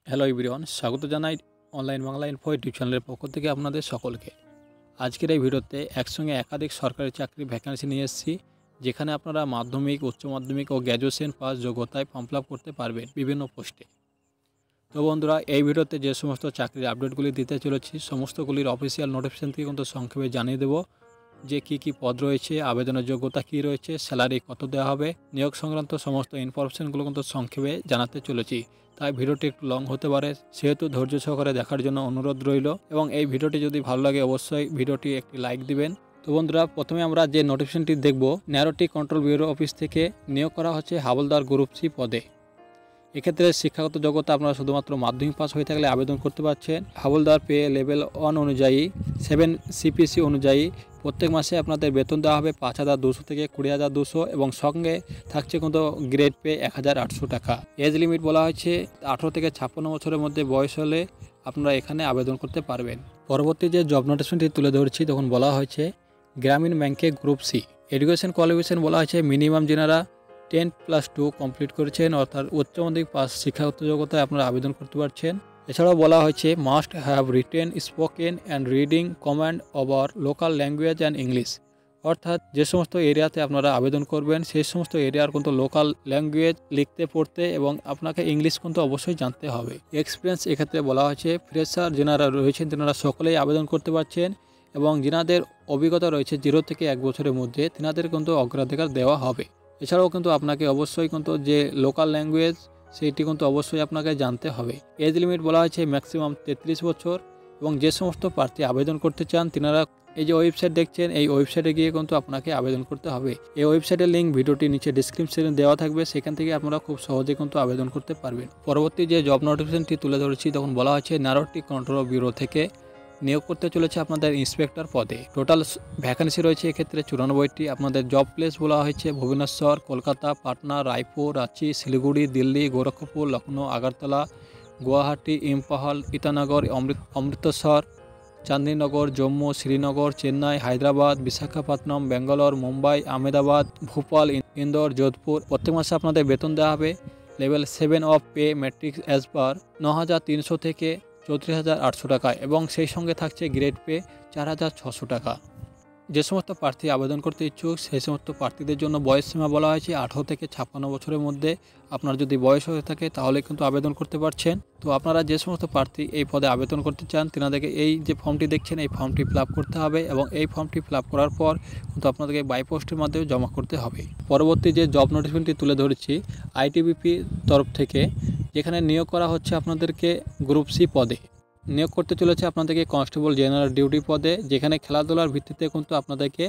Hello everyone, স্বাগত জানাই online Bangla info YouTube চ্যানেলের পক্ষ থেকে আপনাদের সকলকে। আজকের এই ভিডিওতে একসঙ্গে একাধিক সরকারি চাকরির ভ্যাকেন্সি নিয়ে এসেছি, যেখানে আপনারা মাধ্যমিক, উচ্চ মাধ্যমিক ও গ্র্যাজুয়েশন পাস যোগ্যতায় ফর্ম ফিল আপ করতে পারবেন বিভিন্ন পোস্টে। তো বন্ধুরা, এই ভিডিওতে যে সমস্ত চাকরির আপডেটগুলি দিতে চলেছি, সমস্তগুলির অফিসিয়াল নোটিফিকেশন থেকে কিন্তু সংক্ষেপে জানিয়ে দেবো যে কী পদ রয়েছে, আবেদনের যোগ্যতা কী রয়েছে, স্যালারি কত দেওয়া হবে, নিয়োগ সংক্রান্ত সমস্ত ইনফরমেশনগুলো কিন্তু সংক্ষেপে জানাতে চলেছি। তাই ভিডিওটি একটু লং হতে পারে, সেহেতু ধৈর্য সহকারে দেখার জন্য অনুরোধ রইল। এবং এই ভিডিওটি যদি ভালো লাগে অবশ্যই ভিডিওটি একটি লাইক দিবেন। তো বন্ধুরা, প্রথমে আমরা যে নোটিফিকেশনটি দেখব, ন্যারোটি কন্ট্রোল ব্যুরো অফিস থেকে নিয়োগ করা হচ্ছে হাবলদার গ্রুপ সি পদে। এক্ষেত্রে শিক্ষাগত যোগ্যতা আপনারা শুধুমাত্র মাধ্যমিক পাস হয়ে থাকলে আবেদন করতে পারছেন। হাবলদার পে লেভেল 1 অনুযায়ী 7 CPC অনুযায়ী প্রত্যেক মাসে আপনাদের বেতন দেওয়া হবে 5,200 থেকে 20,200 এবং সঙ্গে থাকছে কিন্তু গ্রেড পে 1,800 টাকা। এজ লিমিট বলা হয়েছে 18 থেকে 56 বছরের মধ্যে বয়স হলে আপনারা এখানে আবেদন করতে পারবেন। পরবর্তী যে জব নোটিফিকেশনটি তুলে ধরছি, তখন বলা হয়েছে গ্রামীণ ব্যাংকে গ্রুপ সি। এডুকেশন কোয়ালিফিকেশন বলা হয়েছে মিনিমাম যেনারা 10+2 কমপ্লিট করেছেন, অর্থাৎ উচ্চ মাধ্যমিক পাস শিক্ষাগত যোগ্যতায় আপনারা আবেদন করতে পারছেন। এছাড়াও বলা হয়েছে must have written, spoken and reading command over local language and English. অর্থাৎ যে সমস্ত এরিয়াতে আপনারা আবেদন করবেন সেই সমস্ত এরিয়ার কিন্তু লোকাল ল্যাঙ্গুয়েজ লিখতে পড়তে এবং আপনাকে ইংলিশ কিন্তু অবশ্যই জানতে হবে। এক্সপিরিয়েন্স এক্ষেত্রে বলা হয়েছে ফ্রেশার যেনারা রয়েছেন তেনারা সকলেই আবেদন করতে পারছেন, এবং যেনাদের অভিজ্ঞতা রয়েছে 0 থেকে 1 বছরের মধ্যে তেনাদের কিন্তু অগ্রাধিকার দেওয়া হবে। এছাড়াও কিন্তু আপনাকে অবশ্যই কিন্তু যে লোকাল ল্যাঙ্গুয়েজ সেইটি কিন্তু অবশ্যই আপনাকে জানতে হবে। এজ লিমিট বলা হয়েছে ম্যাক্সিমাম 33 বছর, এবং যে সমস্ত প্রার্থী আবেদন করতে চান তিনারা এই যে ওয়েবসাইট দেখছেন, এই ওয়েবসাইটে গিয়ে কিন্তু আপনাকে আবেদন করতে হবে। এই ওয়েবসাইটের লিঙ্ক ভিডিওটি নিচে ডিসক্রিপশনে দেওয়া থাকবে, সেখান থেকে আপনারা খুব সহজে কিন্তু আবেদন করতে পারবেন। পরবর্তী যে জব নোটিফিকেশনটি তুলে ধরেছি, তখন বলা হয়েছে ন্যারোটি কন্ট্রোল ব্যুরো থেকে নিয়োগ করতে চলেছে আপনাদের ইন্সপেক্টর পদে। টোটাল ভ্যাকেন্সি রয়েছে এক্ষেত্রে 94টি। আপনাদের জব প্লেস বলা হয়েছে ভুবনেশ্বর, কলকাতা, পাটনা, রায়পুর, রাঁচি, শিলিগুড়ি, দিল্লি, গোরখপুর, লখনৌ, আগরতলা, গুয়াহাটি, ইম্ফল, ইটানগর, অমৃতসর, চাঁদনীনগর, জম্মু, শ্রীনগর, চেন্নাই, হায়দ্রাবাদ, বিশাখাপত্তনম, ব্যাঙ্গালোর, মুম্বাই, আহমেদাবাদ, ভোপাল, ইন্দোর, যোধপুর। প্রত্যেক মাসে আপনাদের বেতন দেওয়া হবে level 7 of pay matrix as per 9,300 থেকে 34,800 টাকা, এবং সেই সঙ্গে থাকছে গ্রেড পে 4,600 টাকা। যে সমস্ত প্রার্থী আবেদন করতে ইচ্ছুক সেই সমস্ত প্রার্থীদের জন্য বয়স সীমা বলা হয়েছে 18 থেকে 56 বছরের মধ্যে। আপনার যদি বয়স হয়ে থাকে তাহলে কিন্তু আবেদন করতে পারছেন। তো আপনারা যে সমস্ত প্রার্থী এই পদে আবেদন করতে চান তেনাদেরকে এই যে ফর্মটি দেখছেন এই ফর্মটি ফিল আপ করতে হবে, এবং এই ফর্মটি ফিল আপ করার পর কিন্তু আপনাদেরকে বাই পোস্টের মাধ্যমে জমা করতে হবে। পরবর্তী যে জব নোটিফিকেশনটি তুলে ধরেছি ITBP তরফ থেকে, যেখানে নিয়োগ করা হচ্ছে আপনাদেরকে গ্রুপ সি পদে। নিয়োগ করতে চলেছে আপনাদেরকে কনস্টেবল জেনারেল ডিউটি পদে, যেখানে খেলাধুলার ভিত্তিতে কিন্তু আপনাদেরকে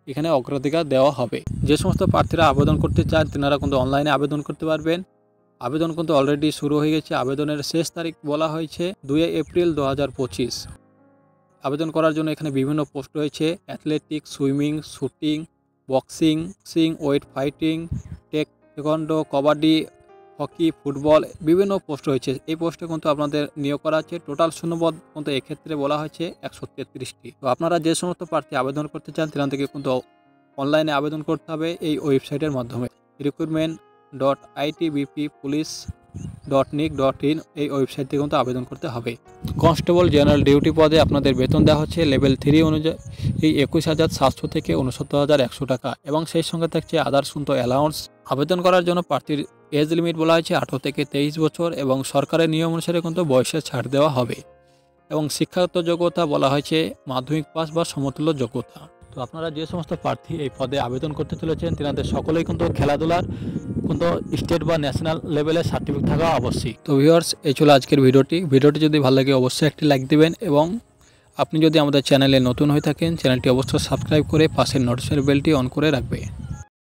এখানে অগ্রাধিকার দেওয়া হবে। যে সমস্ত প্রার্থীরা আবেদন করতে চান তেনারা কিন্তু অনলাইনে আবেদন করতে পারবেন। আবেদন কিন্তু অলরেডি শুরু হয়ে গেছে। আবেদনের শেষ তারিখ বলা হয়েছে 2 এপ্রিল 2025। আবেদন করার জন্য এখানে বিভিন্ন পোস্ট রয়েছে athletics, swimming, shooting, boxing, weight fighting, taekwondo, kabaddi, hockey, football, বিভিন্ন পোস্ট রয়েছে। এই পোস্টে কিন্তু আপনাদের নিয়োগ করা হচ্ছে। টোটাল শূন্যপদ কিন্তু এক্ষেত্রে বলা হয়েছে 133টি। তো আপনারা যে সমস্ত প্রার্থী আবেদন করতে চান তেনার থেকে কিন্তু অনলাইনে আবেদন করতে হবে এই ওয়েবসাইটের মাধ্যমে। recruitment.itbppolice.nic.in এই ওয়েবসাইট থেকে কিন্তু আবেদন করতে হবে। কনস্টেবল জেনারেল ডিউটি পদে আপনাদের বেতন দেওয়া হচ্ছে লেভেল 3 অনুযায়ী 21,700 থেকে 69,100 টাকা, এবং সেই সঙ্গে থাকছে আদার্স কিন্তু অ্যালাউন্স। আবেদন করার জন্য প্রার্থীর এজ লিমিট বলা হয়েছে 18 থেকে 23 বছর, এবং সরকারের নিয়ম অনুসারে কিন্তু বয়সে ছাড় দেওয়া হবে, এবং শিক্ষাগত যোগ্যতা বলা হয়েছে মাধ্যমিক পাস বা সমতুল্য যোগ্যতা। তো আপনারা যে সমস্ত প্রার্থী এই পদে আবেদন করতে চলেছেন তেনাদের সকলেই কিন্তু খেলাধুলার কিন্তু স্টেট বা ন্যাশনাল লেভেলের সার্টিফিকেট থাকা আবশ্যিক। তো ভিউয়ার্স, এই ছিল আজকের ভিডিওটি যদি ভালো লাগে অবশ্যই একটি লাইক দিবেন, এবং আপনি যদি আমাদের চ্যানেলে নতুন হয়ে থাকেন চ্যানেলটি অবশ্যই সাবস্ক্রাইব করে পাশের নোটিফিকেশন বেলটি অন করে রাখবেন।